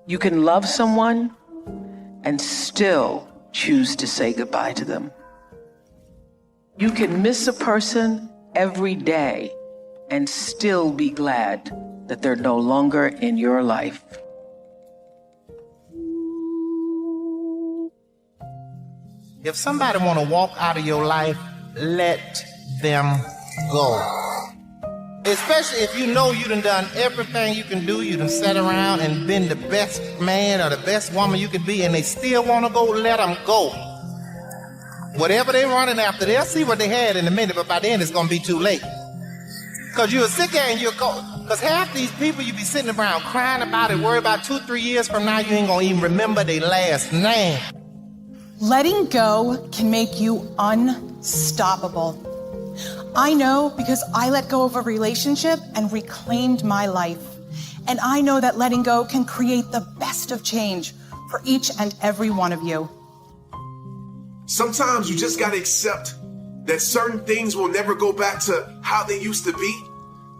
You can love someone and still choose to say goodbye to them. You can miss a person every day and still be glad that they're no longer in your life. If somebody want to walk out of your life, let them go. Especially if you know you done everything you can do, you done sat around and been the best man or the best woman you could be, and they still want to go, let them go. Whatever they're running after, they'll see what they had in a minute, but by then it's going to be too late. Because you'll sit there and you'll go. Because half these people you be sitting around crying about it, worry about 2-3 years from now, you ain't going to even remember their last name. Letting go can make you unstoppable. I know because I let go of a relationship and reclaimed my life. And I know that letting go can create the best of change for each and every one of you. Sometimes you just gotta accept that certain things will never go back to how they used to be,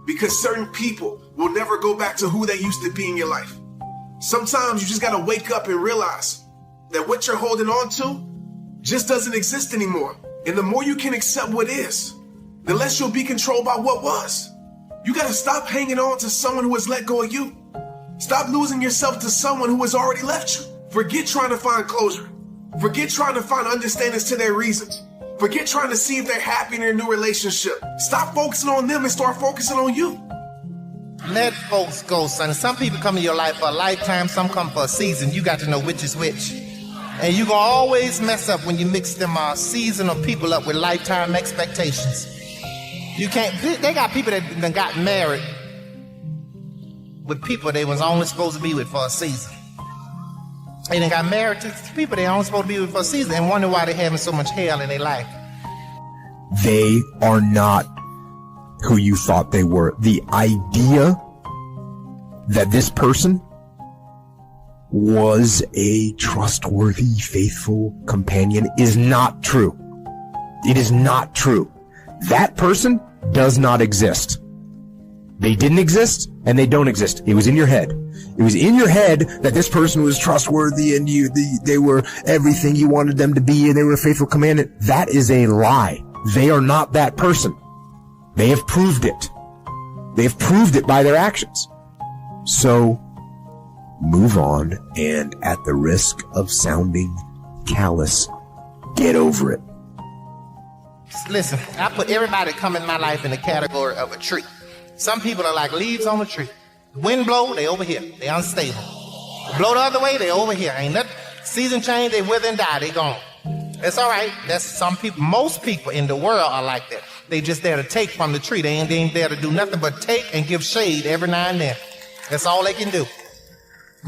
because certain people will never go back to who they used to be in your life. Sometimes you just gotta wake up and realize that what you're holding on to just doesn't exist anymore. And the more you can accept what is, the less you'll be controlled by what was. You gotta stop hanging on to someone who has let go of you. Stop losing yourself to someone who has already left you. Forget trying to find closure. Forget trying to find understandings to their reasons. Forget trying to see if they're happy in their new relationship. Stop focusing on them and start focusing on you. Let folks go, son. Some people come in your life for a lifetime, some come for a season. You got to know which is which. And you're going to always mess up when you mix them seasonal people up with lifetime expectations. You can't, they got people that done got married with people they was only supposed to be with for a season. They done got married to people they only supposed to be with for a season and wonder why they're having so much hell in their life. They are not who you thought they were. The idea that this person was a trustworthy, faithful companion is not true. It is not true. That person does not exist. They didn't exist and they don't exist. It was in your head. It was in your head that this person was trustworthy and they were everything you wanted them to be and they were a faithful companion. That is a lie. They are not that person. They have proved it. They have proved it by their actions. So, move on, and at the risk of sounding callous, get over it. Listen, I put everybody that come in my life in the category of a tree. Some people are like leaves on a tree. Wind blow, they over here. They unstable. Blow the other way, they over here. Ain't nothing. Season change, they wither and die. They gone. It's all right. That's some people. Most people in the world are like that. They just there to take from the tree. They ain't there to do nothing but take and give shade every now and then. That's all they can do.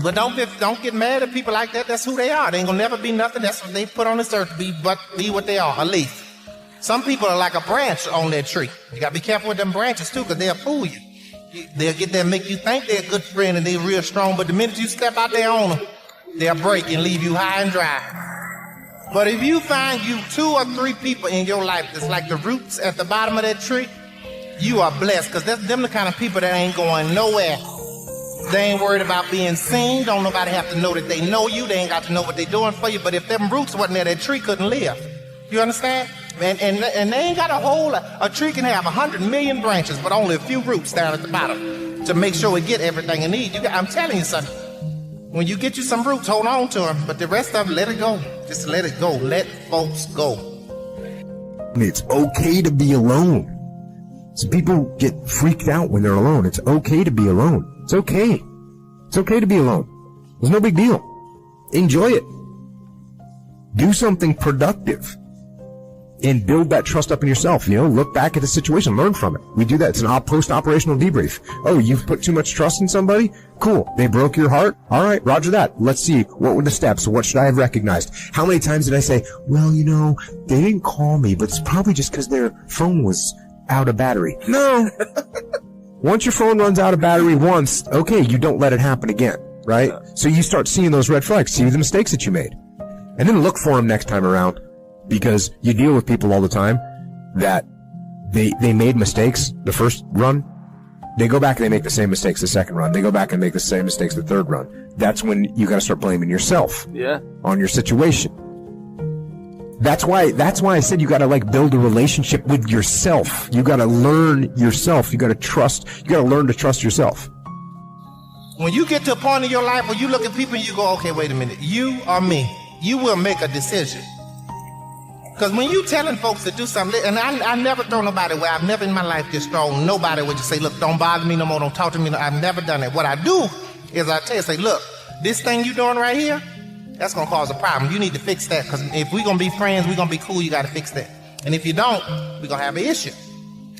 But don't get mad at people like that. That's who they are. They ain't gonna never be nothing. That's what they put on this earth to be, but be what they are, a leaf. Some people are like a branch on that tree. You gotta be careful with them branches too, because they'll fool you. They'll get there and make you think they're a good friend and they're real strong, but the minute you step out there on them, they'll break and leave you high and dry. But if you find you 2 or 3 people in your life that's like the roots at the bottom of that tree, you are blessed, because that's them the kind of people that ain't going nowhere. They ain't worried about being seen. Don't nobody have to know that they know you. They ain't got to know what they're doing for you. But if them roots wasn't there, that tree couldn't live. You understand? And they ain't got a tree can have 100 million branches, but only a few roots down at the bottom to make sure it get everything it needs. I'm telling you something. When you get you some roots, hold on to them. But the rest of them, let it go. Just let it go. Let folks go. It's okay to be alone. So people get freaked out when they're alone. It's okay to be alone. It's okay. It's okay to be alone. There's no big deal. Enjoy it. Do something productive and build that trust up in yourself. Look back at the situation, learn from it. We do that. It's an post-operational debrief. Oh, you've put too much trust in somebody? Cool. They broke your heart? All right, roger that. Let's see. What were the steps? What should I have recognized? How many times did I say, well, they didn't call me, but it's probably just because their phone was out of battery. No. Once your phone runs out of battery once, okay, you don't let it happen again, right? So you start seeing those red flags, see the mistakes that you made. And then look for them next time around, because you deal with people all the time that they made mistakes the first run, They go back and they make the same mistakes the second run. They go back and make the same mistakes the third run. That's when you got to start blaming yourself on your situation. That's why I said you got to build a relationship with yourself. You got to learn yourself. You got to learn to trust yourself. When you get to a point in your life where you look at people and you go, okay, wait a minute, you or me, you will make a decision. Because when you telling folks to do something, and I never throw nobody away. I've never in my life just thrown nobody away. Just say, look, don't bother me no more. Don't talk to me. I've never done that. What I do is I tell you, say, look, this thing you doing right here, that's going to cause a problem. You need to fix that. Because if we're going to be friends, we're going to be cool, you got to fix that. And if you don't, we're going to have an issue.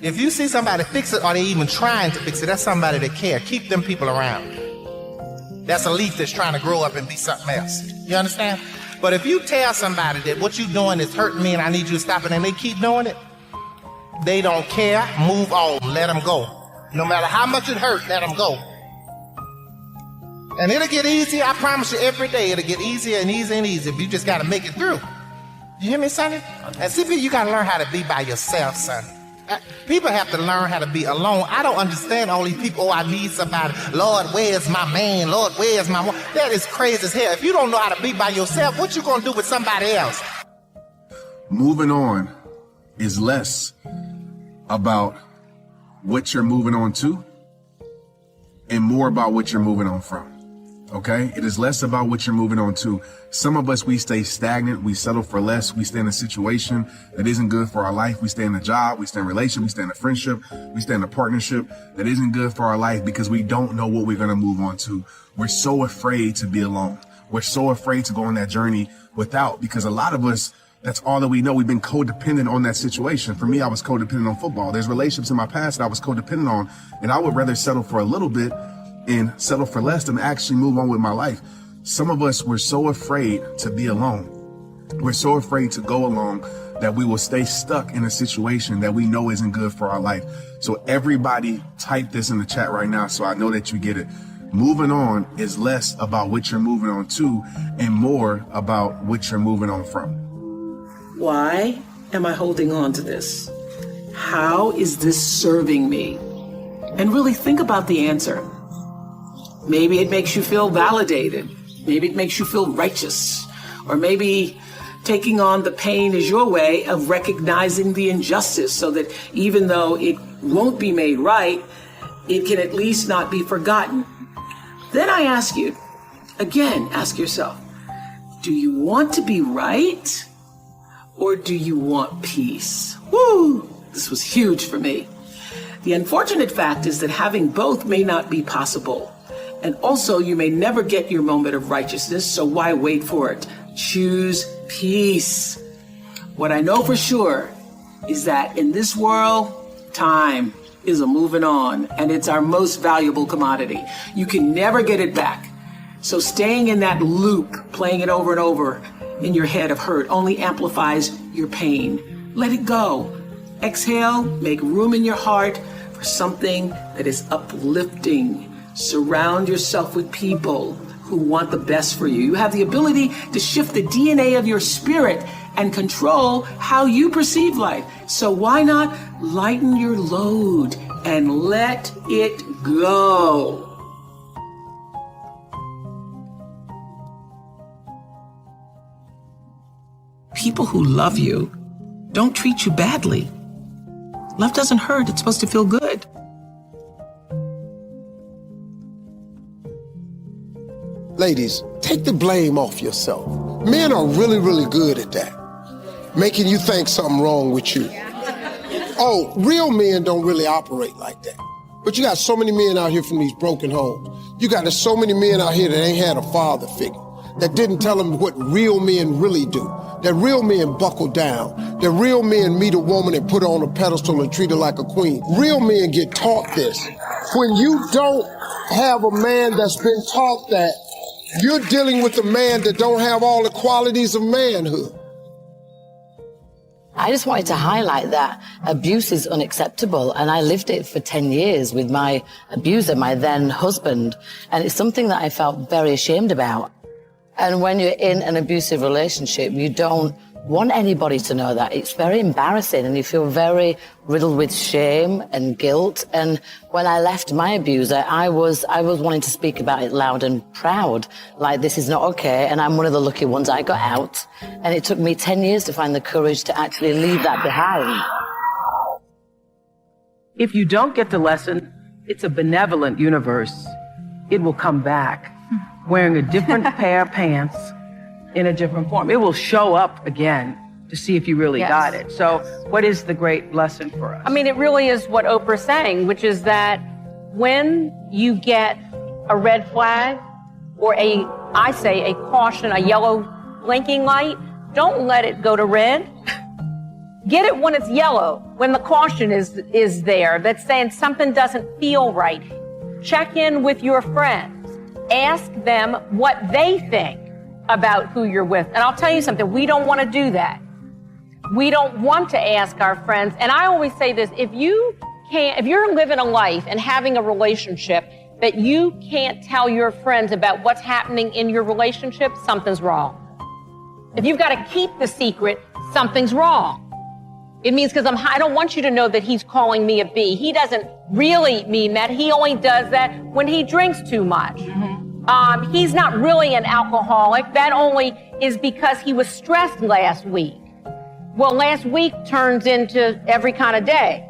If you see somebody fix it or they even trying to fix it, that's somebody that care. Keep them people around. That's a leaf that's trying to grow up and be something else. You understand? But if you tell somebody that what you're doing is hurting me and I need you to stop it and they keep doing it, they don't care, move on, let them go. No matter how much it hurt, let them go. And it'll get easier, I promise you, every day it'll get easier and easier and easier, but you just got to make it through. You hear me, sonny? And see, you got to learn how to be by yourself, son. People have to learn how to be alone. I don't understand all these people, I need somebody. Lord, where's my man? Lord, where's my woman? That is crazy as hell. If you don't know how to be by yourself, what you going to do with somebody else? Moving on is less about what you're moving on to and more about what you're moving on from. Okay? It is less about what you're moving on to. Some of us, we stay stagnant. We settle for less. We stay in a situation that isn't good for our life. We stay in a job. We stay in a relationship. We stay in a friendship. We stay in a partnership that isn't good for our life because we don't know what we're going to move on to. We're so afraid to be alone. We're so afraid to go on that journey without, because a lot of us, that's all that we know. We've been codependent on that situation. For me, I was codependent on football. There's relationships in my past that I was codependent on, and I would rather settle for a little bit and settle for less than actually move on with my life. Some of us, we're so afraid to be alone. We're so afraid to go alone that we will stay stuck in a situation that we know isn't good for our life. So everybody type this in the chat right now so I know that you get it. Moving on is less about what you're moving on to and more about what you're moving on from. Why am I holding on to this? How is this serving me? And really think about the answer. Maybe it makes you feel validated. Maybe it makes you feel righteous. Or maybe taking on the pain is your way of recognizing the injustice so that even though it won't be made right, it can at least not be forgotten. Then I ask you, again, ask yourself, do you want to be right or do you want peace? Woo! This was huge for me. The unfortunate fact is that having both may not be possible. And also, you may never get your moment of righteousness, so why wait for it? Choose peace. What I know for sure is that in this world, time is a moving on, and it's our most valuable commodity. You can never get it back. So staying in that loop, playing it over and over in your head of hurt, only amplifies your pain. Let it go. Exhale, make room in your heart for something that is uplifting. Surround yourself with people who want the best for you. You have the ability to shift the DNA of your spirit and control how you perceive life. So why not lighten your load and let it go? People who love you don't treat you badly. Love doesn't hurt. It's supposed to feel good. Ladies, take the blame off yourself. Men are really, really good at that. Making you think something wrong with you. Oh, real men don't really operate like that. But you got so many men out here from these broken homes. You got so many men out here that ain't had a father figure, that didn't tell them what real men really do. That real men buckle down. That real men meet a woman and put her on a pedestal and treat her like a queen. Real men get taught this. When you don't have a man that's been taught that, you're dealing with a man that don't have all the qualities of manhood. I just wanted to highlight that abuse is unacceptable, and I lived it for 10 years with my abuser, my then husband, and it's something that I felt very ashamed about. And when you're in an abusive relationship, you don't want anybody to know that. It's very embarrassing and you feel very riddled with shame and guilt. And when I left my abuser, I was wanting to speak about it loud and proud, like this is not okay. And I'm one of the lucky ones. I got out and it took me 10 years to find the courage to actually leave that behind. If you don't get the lesson, it's a benevolent universe. It will come back wearing a different pair of pants in a different form. It will show up again to see if you really got it. So what is the great lesson for us? I mean, it really is what Oprah's saying, which is that when you get a red flag or I say a caution, a yellow blinking light, don't let it go to red. Get it when it's yellow, when the caution is there, that's saying something doesn't feel right. Check in with your friends. Ask them what they think about who you're with. And I'll tell you something, we don't want to do that. We don't want to ask our friends. And I always say this, if you're living a life and having a relationship that you can't tell your friends about what's happening in your relationship, something's wrong. If you've got to keep the secret, something's wrong. It means because I don't want you to know that he's calling me a B. He doesn't really mean that. He only does that when he drinks too much. He's not really an alcoholic. That only is because he was stressed last week. Well, last week turns into every kind of day.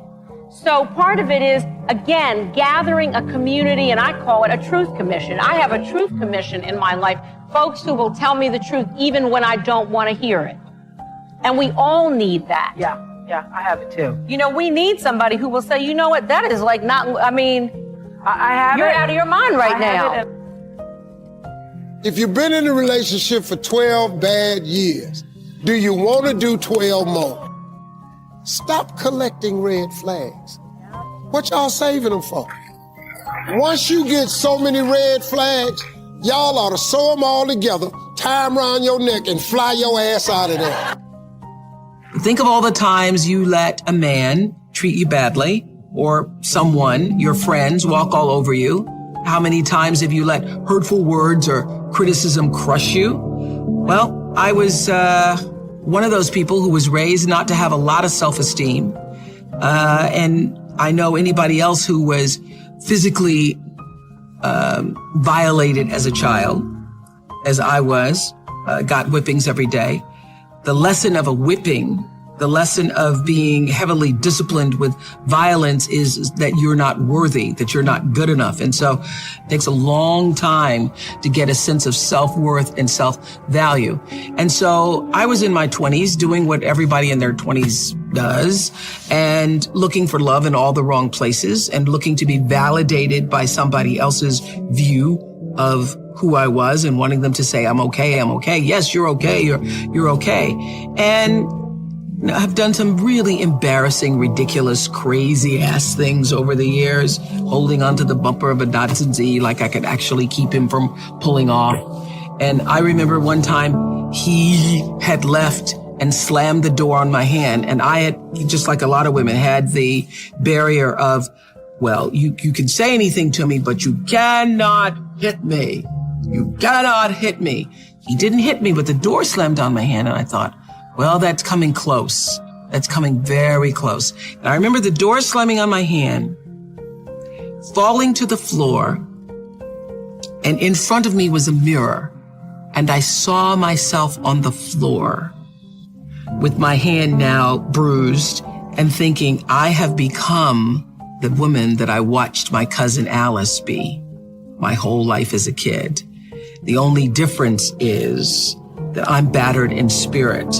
So part of it is, again, gathering a community, and I call it a truth commission. I have a truth commission in my life. Folks who will tell me the truth even when I don't want to hear it. And we all need that. Yeah, I have it too. You know, we need somebody who will say, you know what, that is like not, I mean, I have you're it. out of your mind right now. If you've been in a relationship for 12 bad years, do you want to do 12 more? Stop collecting red flags. What y'all saving them for? Once you get so many red flags, y'all ought to sew them all together, tie them around your neck, and fly your ass out of there. Think of all the times you let a man treat you badly, or someone, your friends, walk all over you. How many times have you let hurtful words or criticism crush you? Well, I was one of those people who was raised not to have a lot of self-esteem. And I know anybody else who was physically violated as a child, as I was, got whippings every day. The lesson of a whipping, the lesson of being heavily disciplined with violence is that you're not worthy, that you're not good enough. And so it takes a long time to get a sense of self-worth and self-value. And so I was in my 20s doing what everybody in their 20s does and looking for love in all the wrong places and looking to be validated by somebody else's view of who I was and wanting them to say, I'm okay. Yes, you're okay. You're okay. And I've done some really embarrassing, ridiculous, crazy ass things over the years, holding onto the bumper of a Datsun Z like I could actually keep him from pulling off. And I remember one time he had left and slammed the door on my hand. And I had, just like a lot of women, had the barrier of, well, you can say anything to me, but you cannot hit me. You cannot hit me. He didn't hit me, but the door slammed on my hand. And I thought, well, that's coming close. That's coming very close. And I remember the door slamming on my hand, falling to the floor, and in front of me was a mirror. And I saw myself on the floor with my hand now bruised and thinking, I have become the woman that I watched my cousin Alice be my whole life as a kid. The only difference is that I'm battered in spirit.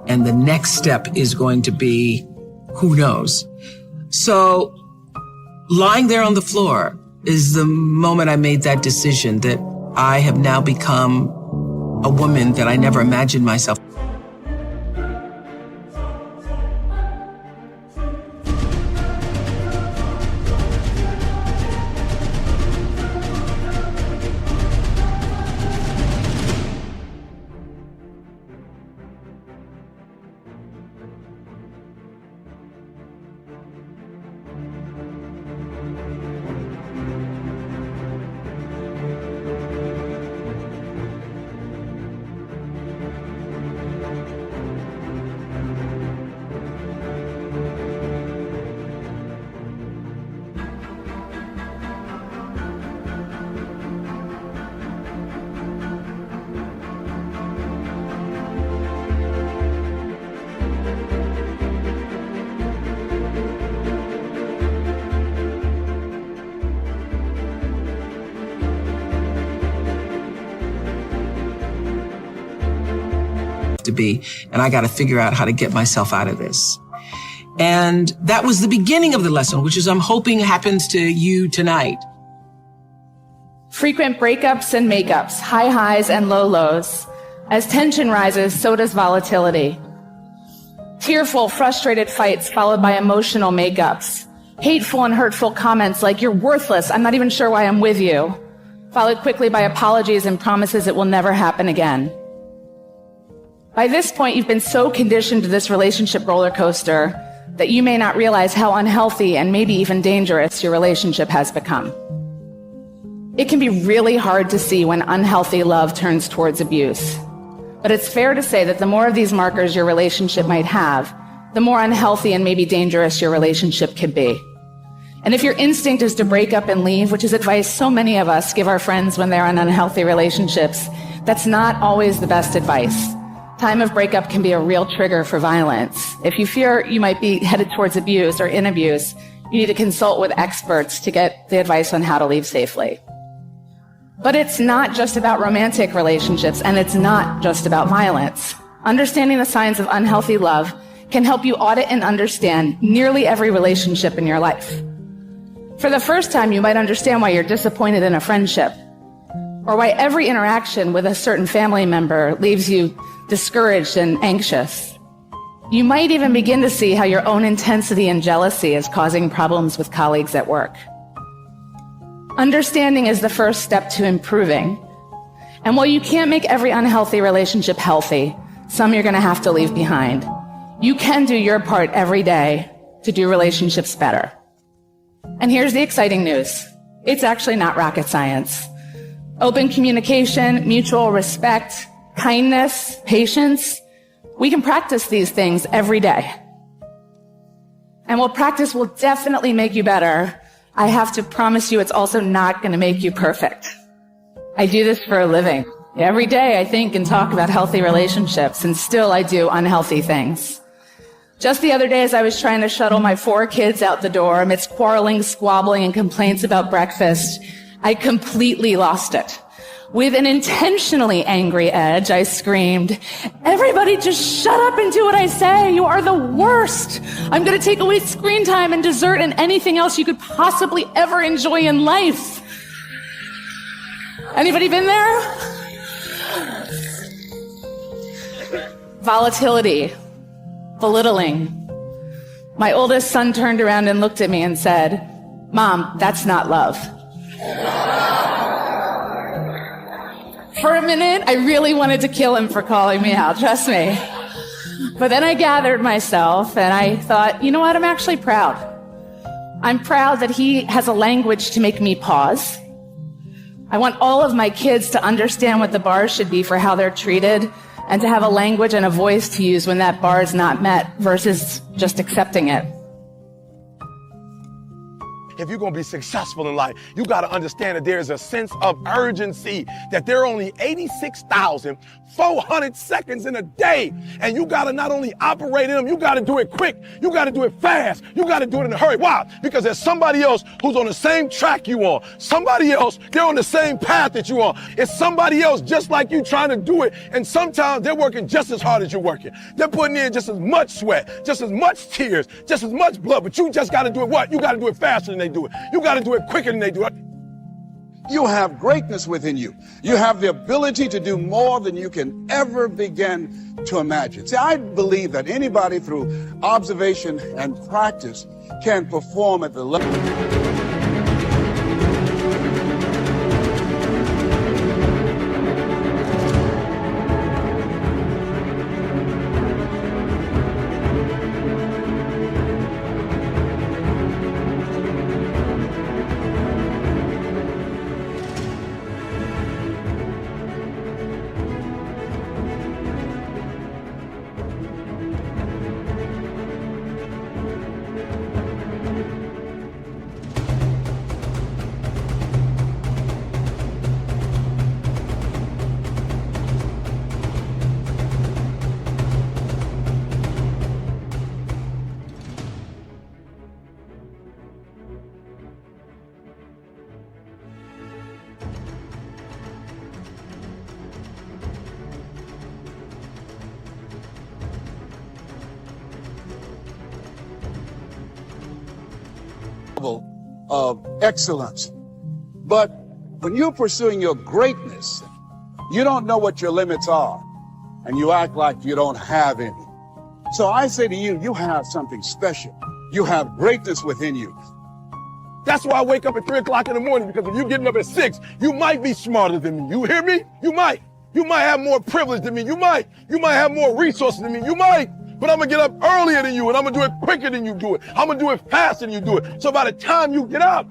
And the next step is going to be, who knows? So lying there on the floor is the moment I made that decision that I have now become a woman that I never imagined myself. to be, and I got to figure out how to get myself out of this. And that was the beginning of the lesson, which is I'm hoping happens to you tonight. Frequent breakups and makeups, high highs and low lows. As tension rises, so does volatility. Tearful, frustrated fights followed by emotional makeups. Hateful and hurtful comments like, "You're worthless, I'm not even sure why I'm with you," followed quickly by apologies and promises it will never happen again. By this point, you've been so conditioned to this relationship roller coaster that you may not realize how unhealthy and maybe even dangerous your relationship has become. It can be really hard to see when unhealthy love turns towards abuse. But it's fair to say that the more of these markers your relationship might have, the more unhealthy and maybe dangerous your relationship could be. And if your instinct is to break up and leave, which is advice so many of us give our friends when they're in unhealthy relationships, that's not always the best advice. Time of breakup can be a real trigger for violence. If you fear you might be headed towards abuse or in abuse, you need to consult with experts to get the advice on how to leave safely. But it's not just about romantic relationships, and it's not just about violence. Understanding the signs of unhealthy love can help you audit and understand nearly every relationship in your life. For the first time, you might understand why you're disappointed in a friendship, or why every interaction with a certain family member leaves you discouraged and anxious. You might even begin to see how your own intensity and jealousy is causing problems with colleagues at work. Understanding is the first step to improving. And while you can't make every unhealthy relationship healthy, some you're going to have to leave behind. You can do your part every day to do relationships better. And here's the exciting news. It's actually not rocket science. Open communication, mutual respect, kindness, patience, we can practice these things every day. And while practice will definitely make you better, I have to promise you it's also not going to make you perfect. I do this for a living. Every day I think and talk about healthy relationships, and still I do unhealthy things. Just the other day, as I was trying to shuttle my 4 kids out the door amidst quarreling, squabbling, and complaints about breakfast, I completely lost it. With an intentionally angry edge, I screamed, "Everybody just shut up and do what I say. You are the worst. I'm going to take away screen time and dessert and anything else you could possibly ever enjoy in life." Anybody been there? Volatility, belittling. My oldest son turned around and looked at me and said, "Mom, that's not love." For a minute, I really wanted to kill him for calling me out, trust me. But then I gathered myself and I thought, you know what, I'm actually proud. I'm proud that he has a language to make me pause. I want all of my kids to understand what the bars should be for how they're treated, and to have a language and a voice to use when that bar is not met versus just accepting it. If you're going to be successful in life, you got to understand that there's a sense of urgency, that there are only 86,400 seconds in a day. And you got to not only operate in them, you got to do it quick. You got to do it fast. You got to do it in a hurry. Why? Because there's somebody else who's on the same track you on. Somebody else, they're on the same path that you on. It's somebody else just like you trying to do it. And sometimes they're working just as hard as you're working. They're putting in just as much sweat, just as much tears, just as much blood. But you just got to do it what? You got to do it faster than they do it. You got to do it quicker than they do it. You have greatness within you. You have the ability to do more than you can ever begin to imagine. See, I believe that anybody through observation and practice can perform at the level. of excellence. But when you're pursuing your greatness, you don't know what your limits are, and you act like you don't have any. So I say to you, you have something special. You have greatness within you. That's why I wake up at 3 o'clock in the morning, because if you're getting up at 6, you might be smarter than me. You hear me? You might. You might have more privilege than me. You might. You might have more resources than me. You might. But I'm going to get up earlier than you, and I'm going to do it quicker than you do it. I'm going to do it faster than you do it. So by the time you get up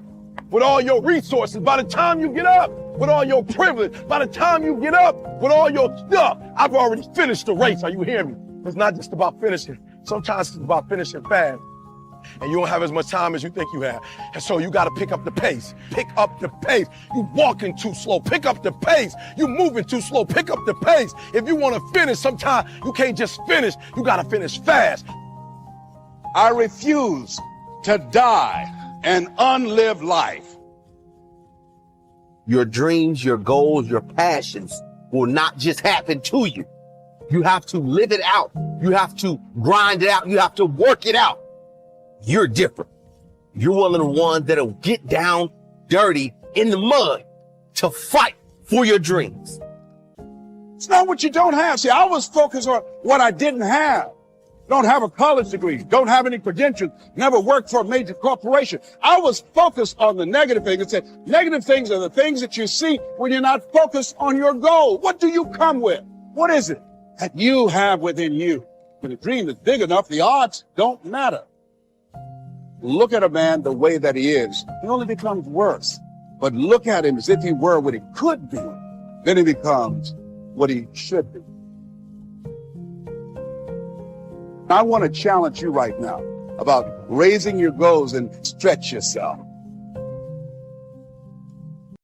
with all your resources, by the time you get up with all your privilege, by the time you get up with all your stuff, I've already finished the race. Are you hearing me? It's not just about finishing. Sometimes it's about finishing fast. And you don't have as much time as you think you have. And so you got to pick up the pace. Pick up the pace. You walking too slow. Pick up the pace. You moving too slow. Pick up the pace. If you want to finish, sometimes you can't just finish. You got to finish fast. I refuse to die an unlived life. Your dreams, your goals, your passions will not just happen to you. You have to live it out. You have to grind it out. You have to work it out. You're different. You're one of the ones that'll get down dirty in the mud to fight for your dreams. It's not what you don't have. See, I was focused on what I didn't have. Don't have a college degree. Don't have any credentials. Never worked for a major corporation. I was focused on the negative things and said, negative things are the things that you see when you're not focused on your goal. What do you come with? What is it that you have within you? When the dream is big enough, the odds don't matter. Look at a man the way that he is. He only becomes worse. But look at him as if he were what he could be. Then he becomes what he should be. I want to challenge you right now about raising your goals and stretch yourself.